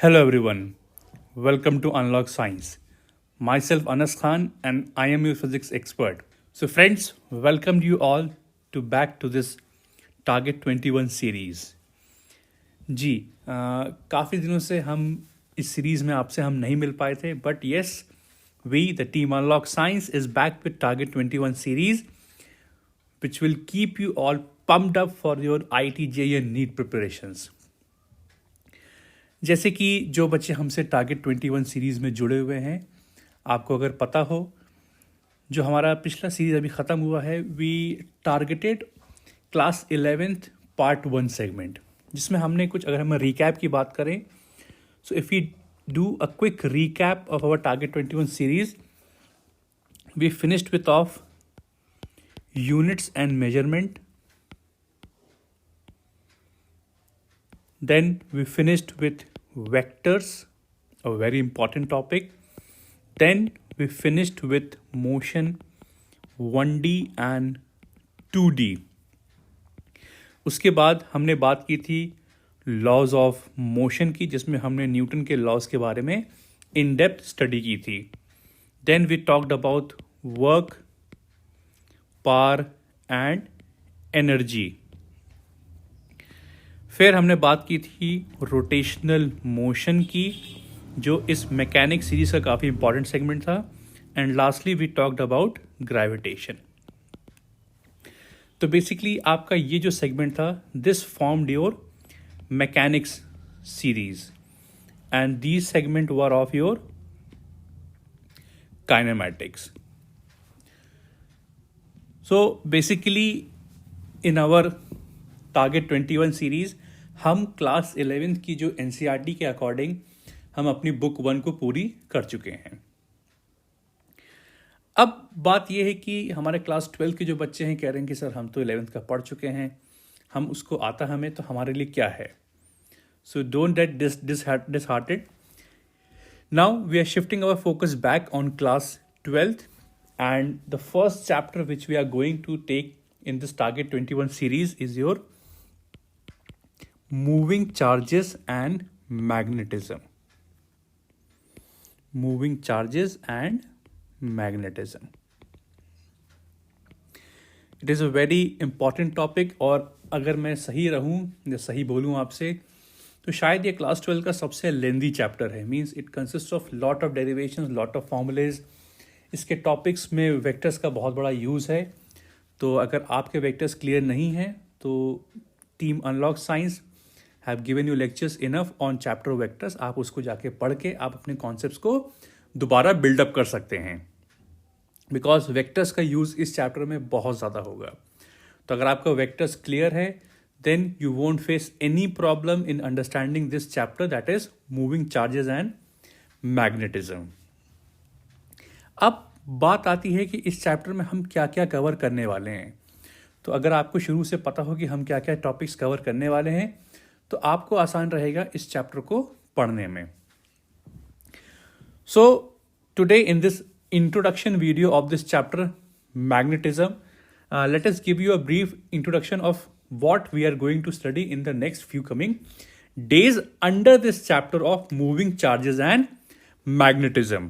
Hello everyone, welcome to Unlock Science. Myself Anas Khan and I am your physics expert. So friends, welcome you all to back to this Target 21 series. जी काफ़ी दिनों से हम इस series में आपसे हम नहीं मिल पाए थे but yes we the team unlock science is back with target 21 series which will keep you all pumped up for your IIT JEE NEET preparations. जैसे कि जो बच्चे हमसे टारगेट 21 सीरीज़ में जुड़े हुए हैं, आपको अगर पता हो जो हमारा पिछला सीरीज़ अभी ख़त्म हुआ है, we targeted class 11th part 1 segment, जिसमें हमने कुछ, अगर हम रिकैप की बात करें, so if we do a quick recap of our target 21 series, we finished with of units and measurement. Then we finished with vectors, a very important topic. Then we finished with motion 1D and 2D. उसके बाद हमने बात की थी laws of motion की, जिसमें हमने Newton के लॉज के बारे में इन डेप्थ स्टडी की थी. Then we talked about work, power and energy. फिर हमने बात की थी रोटेशनल मोशन की, जो इस मैकेनिक सीरीज का काफ़ी इंपॉर्टेंट सेगमेंट था. And lastly we talked about gravitation. तो बेसिकली आपका ये जो सेगमेंट था, this formed your mechanics series and these segment were of your kinematics. So basically in our target 21 series हम क्लास 11th की जो NCERT के अकॉर्डिंग हम अपनी बुक 1 को पूरी कर चुके हैं. अब बात यह है कि हमारे क्लास 12 के जो बच्चे हैं कह रहे हैं कि सर हम तो 11th का पढ़ चुके हैं, हम उसको आता हमें, तो हमारे लिए क्या है. So don't get disheartened. Now we are shifting our focus back on class 12th and the first chapter which we are going to take in this target 21 series is your moving charges and magnetism. Moving charges and magnetism. It is a very important topic, और अगर मैं सही रहूं या सही बोलूं आपसे, तो शायद ये क्लास 12 का सबसे लेंदी चैप्टर है. Means it consist of lot of derivations, lot of formulas. इसके टॉपिक्स में वेक्टर्स का बहुत बड़ा यूज़ है. तो अगर आपके वेक्टर्स क्लियर नहीं हैं, तो team unlock science have given you lectures enough on chapter vectors. आप उसको जाके पढ़ के आप अपने कॉन्सेप्ट्स को दोबारा बिल्डअप कर सकते हैं, बिकॉज वेक्टर्स का यूज़ इस चैप्टर में बहुत ज़्यादा होगा. तो अगर आपका वेक्टर्स क्लियर है, then you won't face any problem in understanding this chapter, that is moving charges and magnetism. अब बात आती है कि इस चैप्टर में हम क्या क्या कवर करने वाले हैं. तो अगर आपको शुरू से पता हो कि हम क्या क्या टॉपिक्स कवर करने वाले हैं, तो आपको आसान रहेगा इस चैप्टर को पढ़ने में. So today in this introduction video of this chapter magnetism, let us give you a brief introduction of what we are going to study in the next few coming days under this chapter of moving charges and magnetism.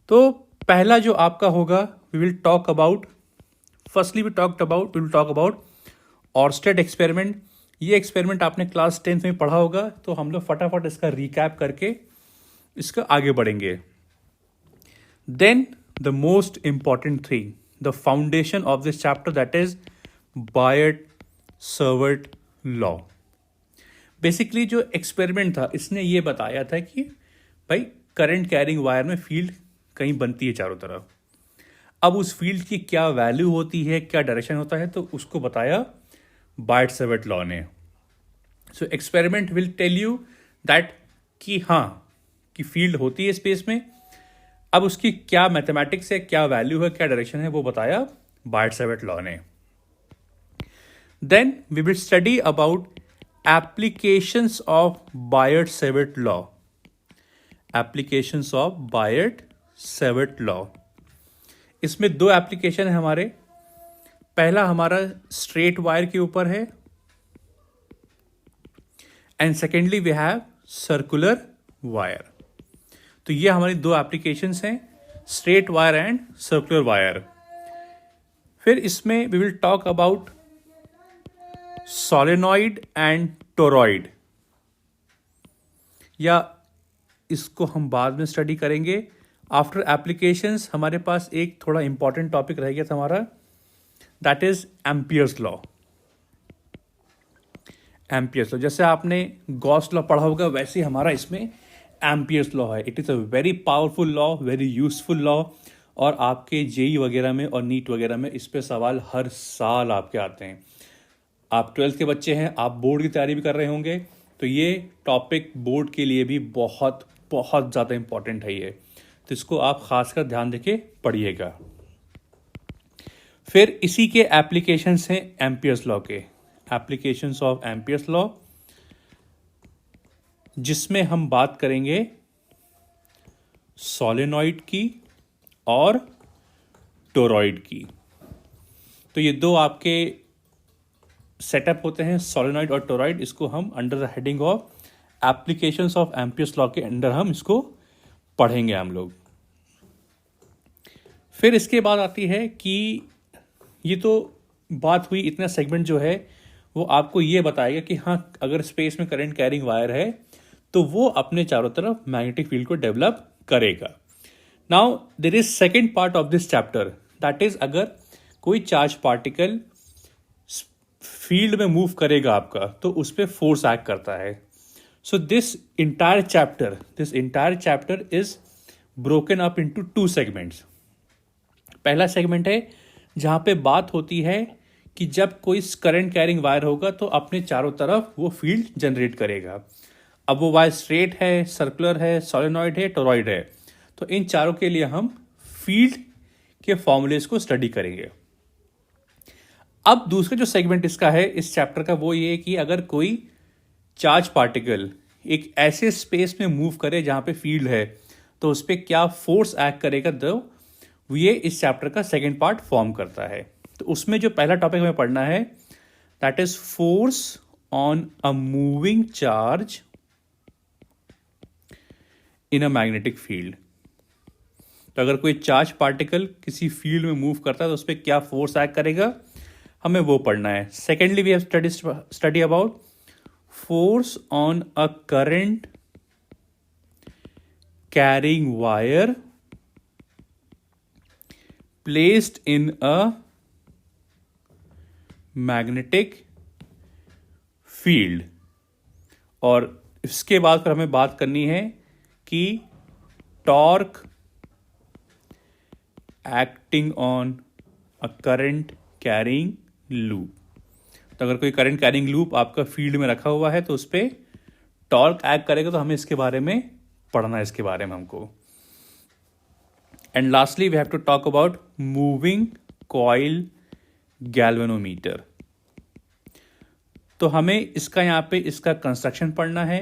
तो पहला जो आपका होगा, we will talk about, firstly we will talk about Oersted experiment. ये experiment आपने class 10th में पढ़ा होगा, तो हम लोग फटाफट इसका रिकैप करके इसका आगे बढ़ेंगे. Then the most important thing, the foundation of this chapter, that is Biot Savart law. Basically जो एक्सपेरिमेंट था, इसने ये बताया था कि भाई करंट कैरिंग वायर में फील्ड कहीं बनती है चारों तरफ. अब उस फील्ड की क्या वैल्यू होती है, क्या डायरेक्शन होता है, तो उसको बताया बायट-सवर्ट लॉ ने. So experiment will tell you that कि हाँ कि फील्ड होती है स्पेस में. अब उसकी क्या मैथमेटिक्स है, क्या वैल्यू है, क्या डायरेक्शन है, वो बताया बायट-सवर्ट लॉ ने. Then we will study about applications of Biot Savart law. Applications of Biot Savart law. इसमें दो एप्लीकेशन है हमारे. पहला हमारा स्ट्रेट वायर के ऊपर है, and secondly we have circular wire. तो ये हमारी दो एप्लीकेशंस हैं, straight wire and circular wire. फिर इसमें we will talk about solenoid and toroid, या इसको हम बाद में स्टडी करेंगे। आफ्टर एप्लीकेशंस हमारे पास एक थोड़ा इंपॉर्टेंट टॉपिक रह गया था हमारा, that is Ampere's law. Ampere's law, जैसे आपने गॉस लॉ पढ़ा होगा वैसे हमारा इसमें एम्पियर्स लॉ है। It is a very powerful law, very useful law, और आपके जेई वगैरह में और नीट वगैरह में इस पे सवाल हर साल आपके आते हैं। आप 12th के बच्चे हैं, आप बोर्ड की तैयारी भी कर रहे होंगे, तो ये टॉपिक बोर्ड के लिए भी बहुत बहुत ज़्यादा इंपॉर्टेंट है ये, तो इसको आप खासकर ध्यान देके पढ़िएगा। फिर इसी के एप्लीकेशंस हैं एम्पियर्स लॉ के, एप्लीकेशंस ऑफ एम्पियर्स लॉ, जिसमें हम बात करेंगे सोलेनॉइड की और टोरॉइड की। तो ये दो आपके सेटअप होते हैं, सोलेनॉइड और टोरॉइड। इसको हम under the heading of applications of Ampere's law के अंडर हम इसको पढ़ेंगे हम लोग। फिर इसके बाद आती है कि ये तो बात हुई, इतना सेगमेंट जो है वो आपको ये बताएगा कि हाँ, अगर स्पेस में करंट कैरिंग वायर है तो वो अपने चारों तरफ मैग्नेटिक फील्ड को डेवलप करेगा। Now there is second part of this chapter, that is अगर कोई चार्ज पार्टिकल फील्ड में मूव करेगा आपका तो उस पर फोर्स एक्ट करता है। So this entire chapter is broken up into two segments. पहला सेगमेंट है जहां पे बात होती है कि जब कोई करंट कैरिंग वायर होगा तो अपने चारों तरफ वो फील्ड जनरेट करेगा। अब वो वायर स्ट्रेट है, सर्कुलर है, सोलेनॉइड है, टोरॉइड है, तो इन चारों के लिए हम फील्ड के फॉर्मूलेस को स्टडी करेंगे। अब दूसरा जो सेगमेंट इसका है इस चैप्टर का, वो ये कि अगर कोई चार्ज पार्टिकल एक ऐसे स्पेस में मूव करे जहां पे फील्ड है तो उस पर क्या फोर्स एक्ट करेगा, तो ये इस चैप्टर का सेकेंड पार्ट फॉर्म करता है। तो उसमें जो पहला टॉपिक हमें पढ़ना है that is force on a moving charge in a magnetic field. तो अगर कोई चार्ज पार्टिकल किसी फील्ड में मूव करता है तो उस पर क्या फोर्स एक्ट करेगा, हमें वो पढ़ना है। Secondly we have study about force on a current carrying wire placed in a magnetic field. और इसके बाद फिर हमें बात करनी है कि torque acting on a current carrying loop. तो अगर कोई करंट कैरिंग लूप आपका फील्ड में रखा हुआ है तो उस पर टॉर्क एक्ट करेगा, तो हमें इसके बारे में पढ़ना है, इसके बारे में हमको। And lastly we have to talk about moving coil galvanometer. तो हमें इसका यहाँ पे इसका कंस्ट्रक्शन पढ़ना है,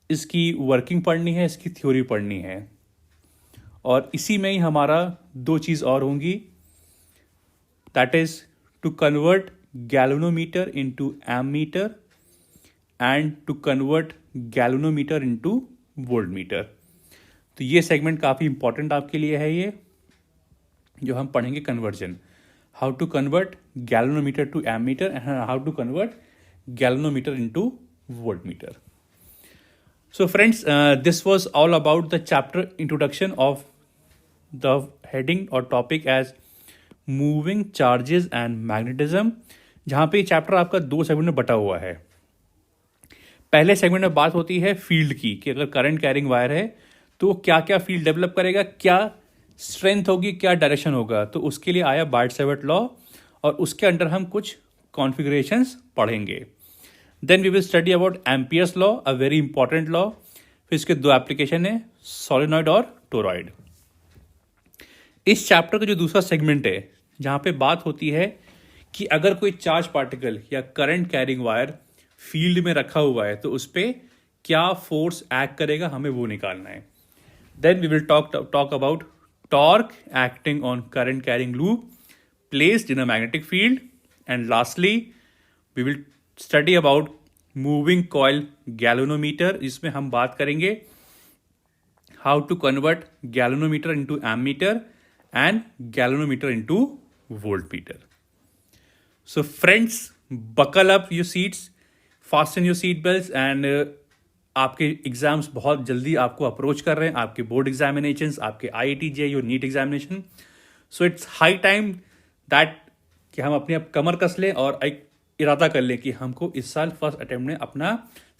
इसकी वर्किंग पढ़नी है, इसकी थ्योरी पढ़नी है, और इसी में ही हमारा दो चीज़ और होंगी, that is to convert galvanometer into ammeter and to convert galvanometer into voltmeter. तो ये सेगमेंट काफ़ी इंपॉर्टेंट आपके लिए है, ये जो हम पढ़ेंगे conversion, how to convert galvanometer to ammeter and how to convert galvanometer into voltmeter. So friends, this was all about the chapter introduction of the heading or topic as moving charges and magnetism, जहाँ पे chapter आपका दो segment में बटा हुआ है। पहले segment में बात होती है फील्ड की, कि अगर करंट कैरिंग वायर है तो क्या क्या फील्ड डेवलप करेगा, क्या स्ट्रेंथ होगी, क्या डायरेक्शन होगा। तो उसके लिए आया बार्ट-सेवर्ट लॉ, और उसके अंडर हम कुछ कॉन्फ़िगरेशंस पढ़ेंगे। Then we will study about Ampere's law, a very important law. फिर इसके दो एप्लीकेशन है, सोलेनॉइड और टोरॉइड। इस चैप्टर का जो दूसरा सेगमेंट है जहाँ पे बात होती है कि अगर कोई चार्ज पार्टिकल या करंट कैरिंग वायर फील्ड में रखा हुआ है तो उस पर क्या फोर्स एक्ट करेगा, हमें वो निकालना है। Then we will talk about torque acting on current carrying loop placed in a magnetic field, and lastly we will study about moving coil galvanometer, जिसमें हम बात करेंगे how to convert galvanometer into ammeter and galvanometer into voltmeter. So friends, buckle up your seats, fasten your seat belts and आपके exams बहुत जल्दी आपको approach कर रहे हैं, आपके बोर्ड एग्जामिनेशंस, आपके IIT JEE और NEET examination. So it's high time that कि हम अपनी अब कमर कस लें और एक इरादा कर लें कि हमको इस साल फर्स्ट अटेम्प्ट में अपना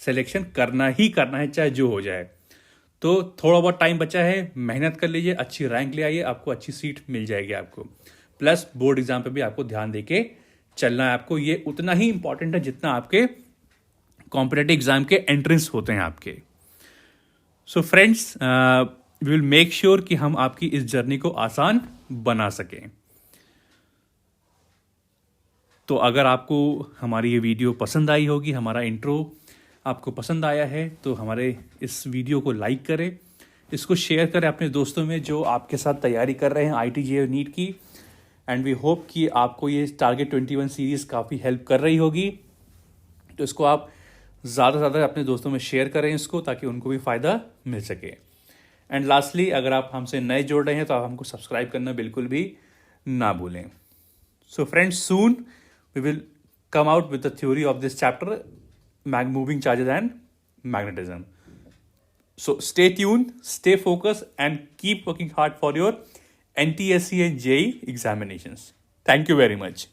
सिलेक्शन करना ही करना है, चाहे जो हो जाए. तो थोड़ा बहुत टाइम बचा है, मेहनत कर लीजिए, अच्छी रैंक ले आइए, आपको अच्छी सीट मिल जाएगी आपको. प्लस बोर्ड एग्जाम पे भी आपको ध्यान देके चलना है आपको. ये उतना ही इंपॉर्टेंट है जितना आपके कॉम्पिटेटिव एग्जाम के एंट्रेंस होते हैं आपके. So friends, we will make sure कि हम आपकी इस जर्नी को आसान बना सकें. तो अगर आपको हमारी ये वीडियो पसंद आई होगी, हमारा इंट्रो आपको पसंद आया है, तो हमारे इस वीडियो को लाइक करें, इसको शेयर करें अपने दोस्तों में जो आपके साथ तैयारी कर रहे हैं IIT JEE और नीट की. एंड वी होप कि आपको ये टारगेट 21 सीरीज़ काफ़ी हेल्प कर रही होगी. तो इसको आप ज़्यादा से ज़्यादा अपने दोस्तों में शेयर करें इसको, ताकि उनको भी फ़ायदा मिल सके. एंड लास्टली, अगर आप हमसे नए जुड़ रहे हैं तो आप हमको सब्सक्राइब करना बिल्कुल भी ना भूलें. So friends, soon we will come out with the theory of this chapter, moving charges and magnetism. So stay tuned, stay focused and keep working hard for your NTSC and JEE examinations. Thank you very much.